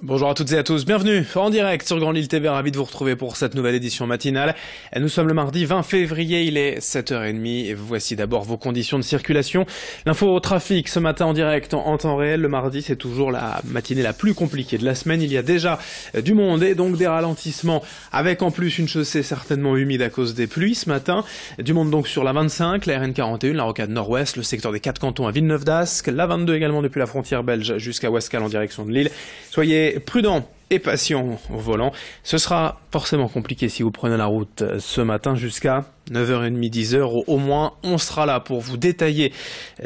Bonjour à toutes et à tous, bienvenue en direct sur Grand Lille TV, ravi de vous retrouver pour cette nouvelle édition matinale. Nous sommes le mardi 20 février, il est 7h30 et voici d'abord vos conditions de circulation. L'info au trafic ce matin en direct en temps réel, le mardi c'est toujours la matinée la plus compliquée de la semaine. Il y a déjà du monde et donc des ralentissements avec en plus une chaussée certainement humide à cause des pluies ce matin. Du monde donc sur la 25, la RN41, la rocade nord-ouest, le secteur des 4 cantons à Villeneuve-d'Ascq, la 22 également depuis la frontière belge jusqu'à Ouascal en direction de Lille. Soyez prudent et patient au volant. Ce sera forcément compliqué si vous prenez la route ce matin jusqu'à 9h30, 10h. Au moins, on sera là pour vous détailler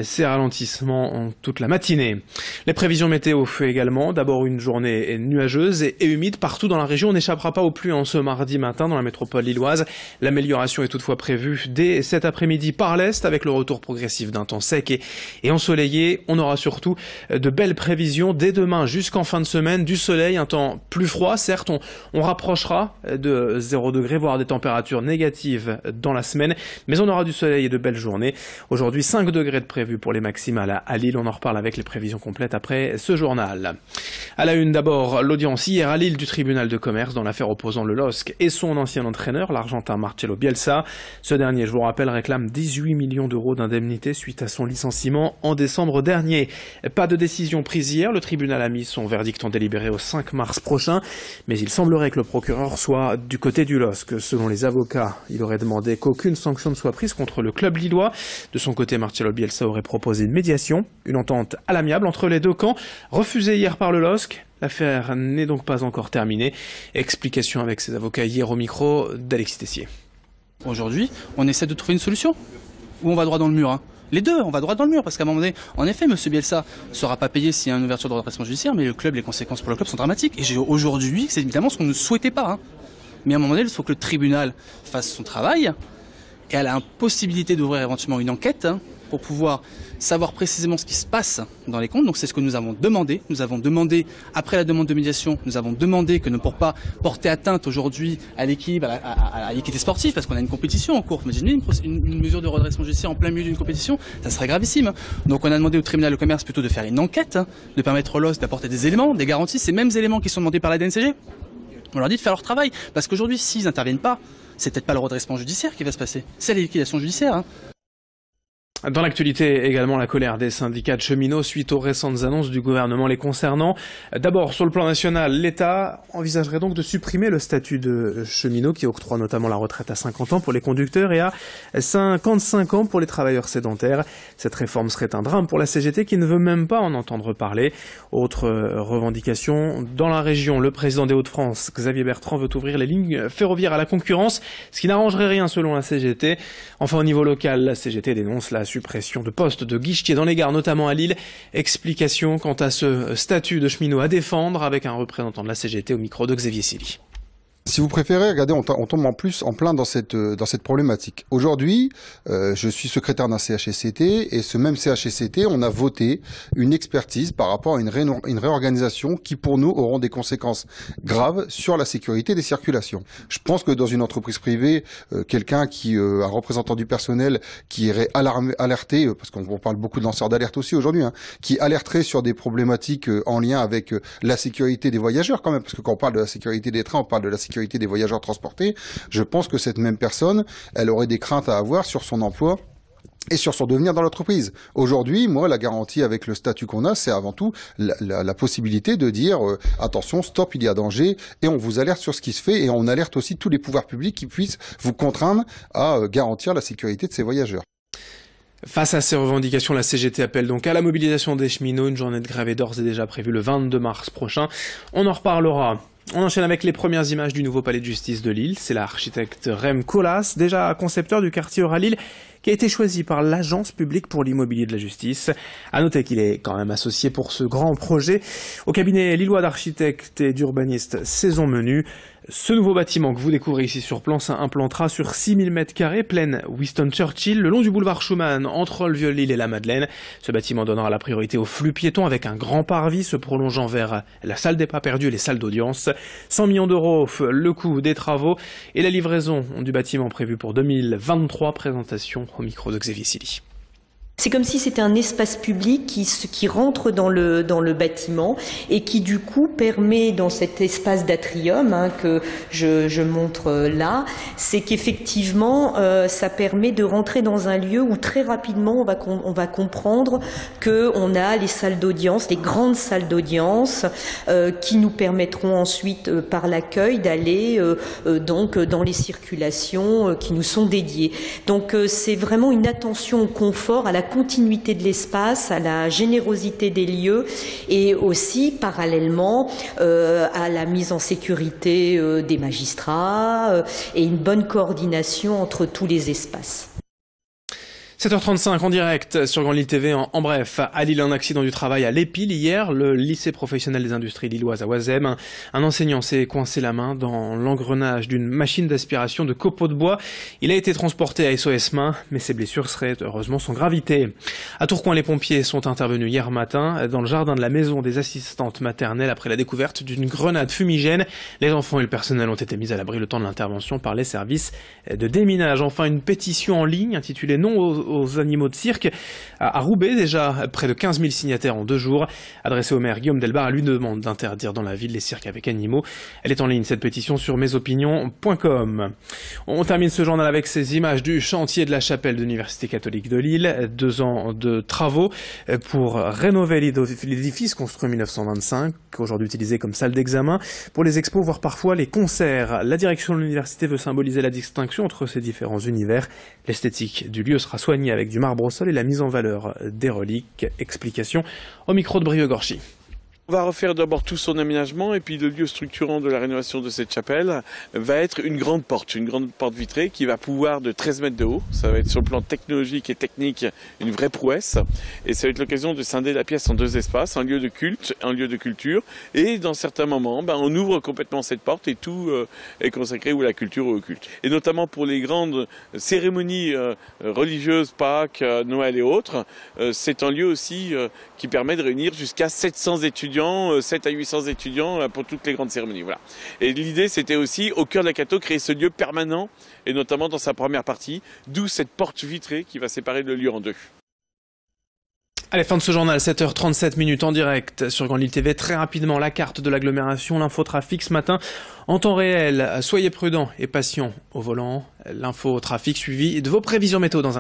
ces ralentissements toute la matinée. Les prévisions météo également. D'abord une journée nuageuse et humide partout dans la région. On n'échappera pas aux pluies en ce mardi matin dans la métropole lilloise. L'amélioration est toutefois prévue dès cet après-midi par l'est avec le retour progressif d'un temps sec et ensoleillé. On aura surtout de belles prévisions dès demain jusqu'en fin de semaine. Du soleil, un temps plus froid, certes, on rapprochera de 0 degré, voire des températures négatives dans la semaine, mais on aura du soleil et de belles journées. Aujourd'hui, 5 degrés de prévu pour les maximales à Lille. On en reparle avec les prévisions complètes après ce journal. À la une, d'abord, l'audience hier à Lille du tribunal de commerce dans l'affaire opposant le LOSC et son ancien entraîneur, l'Argentin Marcelo Bielsa. Ce dernier, je vous rappelle, réclame 18 millions d'euros d'indemnité suite à son licenciement en décembre dernier. Pas de décision prise hier. Le tribunal a mis son verdict en délibéré au 5 mars prochain, mais il semblerait que le procureur soit du côté du LOSC. Selon les avocats, il aurait demandé qu'aucune sanction ne soit prise contre le club lillois. De son côté, Marcelo Bielsa aurait proposé une médiation, une entente à l'amiable entre les deux camps, refusée hier par le LOSC. L'affaire n'est donc pas encore terminée. Explication avec ses avocats hier au micro d'Alexis Tessier. Aujourd'hui, on essaie de trouver une solution, ou on va droit dans le mur, hein. Les deux, on va droit dans le mur, parce qu'à un moment donné, en effet, M. Bielsa ne sera pas payé s'il y a une ouverture de redressement judiciaire, mais le club, les conséquences pour le club sont dramatiques. Et aujourd'hui, c'est évidemment ce qu'on ne souhaitait pas, hein. Mais à un moment donné, il faut que le tribunal fasse son travail, et elle a la possibilité d'ouvrir éventuellement une enquête, hein, pour pouvoir savoir précisément ce qui se passe dans les comptes. Donc c'est ce que nous avons demandé. Nous avons demandé, après la demande de médiation, nous avons demandé que ne pour pas porter atteinte aujourd'hui à l'équilibre, à l'équité sportive, parce qu'on a une compétition en cours. Imaginez une mesure de redressement judiciaire en plein milieu d'une compétition, ça serait gravissime. Donc on a demandé au tribunal de commerce plutôt de faire une enquête, hein, de permettre au LOSC d'apporter des éléments, des garanties, ces mêmes éléments qui sont demandés par la DNCG. On leur dit de faire leur travail, parce qu'aujourd'hui, s'ils n'interviennent pas, c'est peut-être pas le redressement judiciaire qui va se passer, c'est la liquidation judiciaire, hein. Dans l'actualité également, la colère des syndicats de cheminots suite aux récentes annonces du gouvernement les concernant. D'abord, sur le plan national, l'État envisagerait donc de supprimer le statut de cheminot qui octroie notamment la retraite à 50 ans pour les conducteurs et à 55 ans pour les travailleurs sédentaires. Cette réforme serait un drame pour la CGT qui ne veut même pas en entendre parler. Autre revendication, dans la région, le président des Hauts-de-France, Xavier Bertrand, veut ouvrir les lignes ferroviaires à la concurrence, ce qui n'arrangerait rien selon la CGT. Enfin, au niveau local, la CGT dénonce la suppression de postes de guichetiers dans les gares, notamment à Lille. Explication quant à ce statut de cheminot à défendre avec un représentant de la CGT au micro de Xavier Silly. Si vous préférez, regardez, on tombe en plus en plein dans cette problématique. Aujourd'hui, je suis secrétaire d'un CHSCT et ce même CHSCT, on a voté une expertise par rapport à une réorganisation qui, pour nous, auront des conséquences graves sur la sécurité des circulations. Je pense que dans une entreprise privée, quelqu'un un représentant du personnel qui irait alerter, parce qu'on parle beaucoup de lanceurs d'alerte aussi aujourd'hui, hein, qui alerterait sur des problématiques en lien avec la sécurité des voyageurs quand même, parce que quand on parle de la sécurité des trains, on parle de la sécurité des voyageurs transportés. Je pense que cette même personne, elle aurait des craintes à avoir sur son emploi et sur son devenir dans l'entreprise. Aujourd'hui, moi, la garantie avec le statut qu'on a, c'est avant tout la possibilité de dire attention, stop, il y a danger, et on vous alerte sur ce qui se fait, et on alerte aussi tous les pouvoirs publics qui puissent vous contraindre à garantir la sécurité de ces voyageurs. Face à ces revendications, la CGT appelle donc à la mobilisation des cheminots. Une journée de grève est d'ores et déjà prévue le 22 mars prochain. On en reparlera. On enchaîne avec les premières images du nouveau palais de justice de Lille. C'est l'architecte Rem Koolhaas, déjà concepteur du quartier Euralille, qui a été choisi par l'Agence publique pour l'immobilier de la justice. À noter qu'il est quand même associé pour ce grand projet au cabinet lillois d'architectes et d'urbanistes Saison Menu. Ce nouveau bâtiment que vous découvrez ici sur plan implantera sur 6000 m², plaine Winston Churchill, le long du boulevard Schumann, entre le Vieux-Lille et la Madeleine. Ce bâtiment donnera la priorité aux flux piétons avec un grand parvis se prolongeant vers la salle des pas perdus et les salles d'audience. 100 millions d'euros le coût des travaux et la livraison du bâtiment prévue pour 2023. Présentation au micro de Xavier Silly. C'est comme si c'était un espace public qui rentre dans le bâtiment et qui du coup permet dans cet espace d'atrium que je montre là, c'est qu'effectivement ça permet de rentrer dans un lieu où très rapidement on va comprendre qu'on a les salles d'audience, les grandes salles d'audience qui nous permettront ensuite par l'accueil d'aller donc dans les circulations qui nous sont dédiées. Donc c'est vraiment une attention au confort, à la continuité de l'espace, à la générosité des lieux et aussi parallèlement à la mise en sécurité des magistrats et une bonne coordination entre tous les espaces. 7h35 en direct sur Grand Lille TV. En bref, à Lille, un accident du travail à l'Épile hier, le lycée professionnel des industries lilloises à Oisem. Un enseignant s'est coincé la main dans l'engrenage d'une machine d'aspiration de copeaux de bois. Il a été transporté à SOS Main, mais ses blessures seraient heureusement sans gravité. À Tourcoing, les pompiers sont intervenus hier matin dans le jardin de la maison des assistantes maternelles après la découverte d'une grenade fumigène. Les enfants et le personnel ont été mis à l'abri le temps de l'intervention par les services de déminage. Enfin, une pétition en ligne intitulée « Non aux animaux de cirque » à Roubaix, déjà près de 15 000 signataires en 2 jours. Adressée au maire Guillaume Delbar, elle lui demande d'interdire dans la ville les cirques avec animaux. Elle est en ligne, cette pétition, sur mesopinions.com. On termine ce journal avec ces images du chantier de la chapelle de l'Université catholique de Lille. 2 ans de travaux pour rénover l'édifice construit en 1925, aujourd'hui utilisé comme salle d'examen pour les expos, voire parfois les concerts. La direction de l'université veut symboliser la distinction entre ces différents univers. L'esthétique du lieu sera soignée avec du marbre au sol et la mise en valeur des reliques. Explication au micro de Brieux Gorchy. On va refaire d'abord tout son aménagement et puis le lieu structurant de la rénovation de cette chapelle va être une grande porte vitrée qui va pouvoir de 13 mètres de haut. Ça va être sur le plan technologique et technique une vraie prouesse et ça va être l'occasion de scinder la pièce en 2 espaces, un lieu de culte, un lieu de culture et dans certains moments on ouvre complètement cette porte et tout est consacré ou à la culture ou au culte. Et notamment pour les grandes cérémonies religieuses, Pâques, Noël et autres, c'est un lieu aussi qui permet de réunir jusqu'à 700 étudiants, 7 à 800 étudiants pour toutes les grandes cérémonies. Voilà. Et l'idée, c'était aussi, au cœur de la Catho, créer ce lieu permanent, et notamment dans sa première partie, d'où cette porte vitrée qui va séparer le lieu en 2. Allez, fin de ce journal, 7h37 en direct sur Grand Lille TV. Très rapidement, la carte de l'agglomération, l'infotrafic ce matin en temps réel. Soyez prudents et patients au volant. L'infotrafic suivi de vos prévisions météo dans un